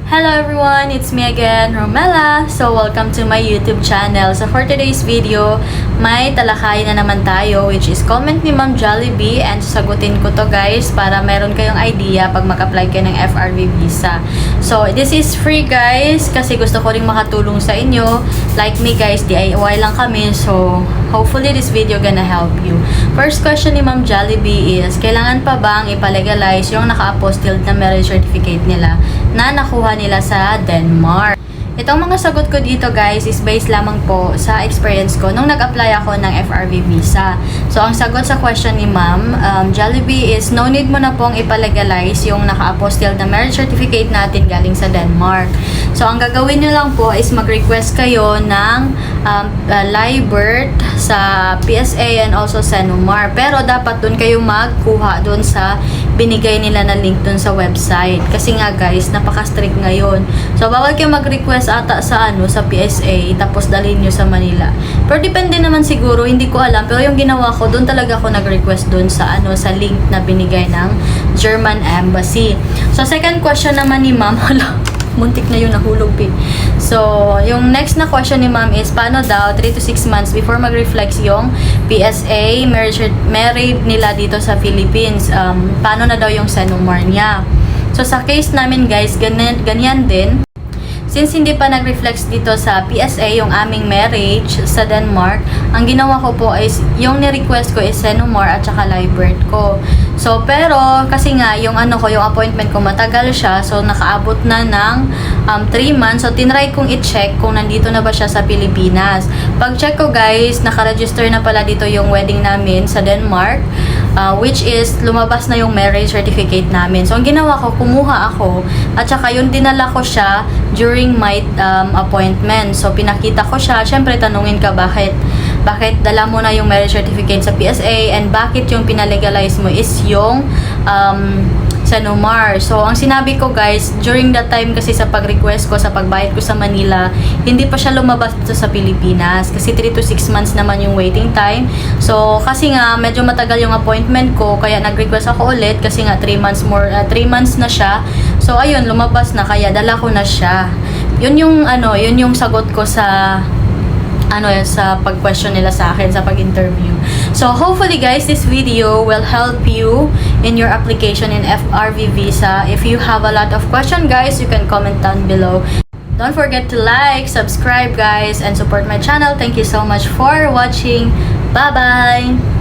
Hello everyone, it's me again, Romella. So welcome to my YouTube channel. So for today's video, may talakayin na naman tayo, which is comment ni Ma'am Jollibee, and sasagutin ko to guys para meron kayong idea pag mag-apply kayo ng FRV visa. So this is free guys kasi gusto ko ring makatulong sa inyo. Like me guys, DIY lang kami, so hopefully this video gonna help you. First question ni Ma'am Jollibee is, kailangan pa bang ipalegalize yung naka-apostilled na marriage certificate nila na nakuha nila sa Denmark? Itong mga sagot ko dito guys is based lamang po sa experience ko nung nag-apply ako ng FRV visa. So ang sagot sa question ni Ma'am Jollibee is, no need mo na pong ipalegalize yung naka-apostilled na marriage certificate natin galing sa Denmark. So ang gagawin nyo lang po is mag-request kayo ng live birth sa PSA and also Senomar. Pero dapat dun kayo magkuha dun sa binigay nila na link dun sa website. Kasi nga guys, napaka-strict ngayon. So bawal kayo mag-request ata sa sa PSA tapos dalhin nyo sa Manila. Pero depende naman siguro, hindi ko alam. Pero yung ginawa ko, doon talaga ako nag-request doon sa sa link na binigay ng German Embassy. So second question naman ni Ma'am, muntik na yun, nahulog eh. So, yung next na question ni Ma'am is, paano daw 3 to 6 months before mag-reflex yung PSA married nila dito sa Philippines? Paano na daw yung Senomar niya? So, sa case namin guys, ganyan din. Since hindi pa nag-reflex dito sa PSA yung aming marriage sa Denmark, ang ginawa ko po is, yung ni-request ko is Senomar at saka live birth ko. So, pero, kasi nga, yung yung appointment ko matagal siya, so nakaabot na ng 3 months. So, tinry kong i-check kung nandito na ba siya sa Pilipinas. Pag-check ko guys, nakaregister na pala dito yung wedding namin sa Denmark, which is, lumabas na yung marriage certificate namin. So, ang ginawa ko, kumuha ako, at saka yung dinala ko siya during my appointment. So, pinakita ko siya. Siyempre, tanungin ka, bakit dala mo na yung marriage certificate sa PSA, and bakit yung pinalegalize mo is yung Senomar. So, ang sinabi ko guys, during that time kasi sa pag-request ko, sa pagbayad ko sa Manila, hindi pa siya lumabas dito sa Pilipinas. Kasi 3 to 6 months naman yung waiting time. So, kasi nga, medyo matagal yung appointment ko, kaya nag-request ako ulit kasi nga 3 months na siya. So, ayun, lumabas na, kaya dala ko na siya. Yun yung sagot ko sa sa pag-question nila sa akin sa pag-interview. So, hopefully guys, this video will help you in your application in FRV visa. If you have a lot of question guys, you can comment down below. Don't forget to like, subscribe guys, and support my channel. Thank you so much for watching. Bye-bye!